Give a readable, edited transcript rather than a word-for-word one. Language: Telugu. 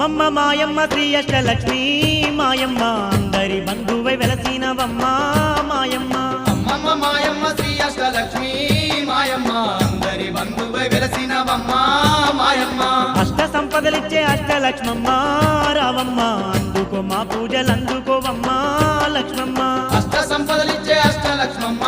అమ్మమ్మ మాయమ్మ శ్రీ అష్టలక్ష్మి మాయమ్మ అందరి బంధువై వెలసినవమ్మ మాయమ్మ అమ్మమ్మ మాయమ్మ శ్రీ అష్టలక్ష్మి మాయమ్మ అందరి బంధువై వెలసినవమ్మ మాయమ్మ అష్ట సంపదలిచ్చే అష్టలక్ష్మమ్మ రావమ్మ అందుకో మా పూజలందుకోవమ్మ లక్ష్మమ్మ అష్ట సంపదలిచ్చే అష్టలక్ష్మమ్మ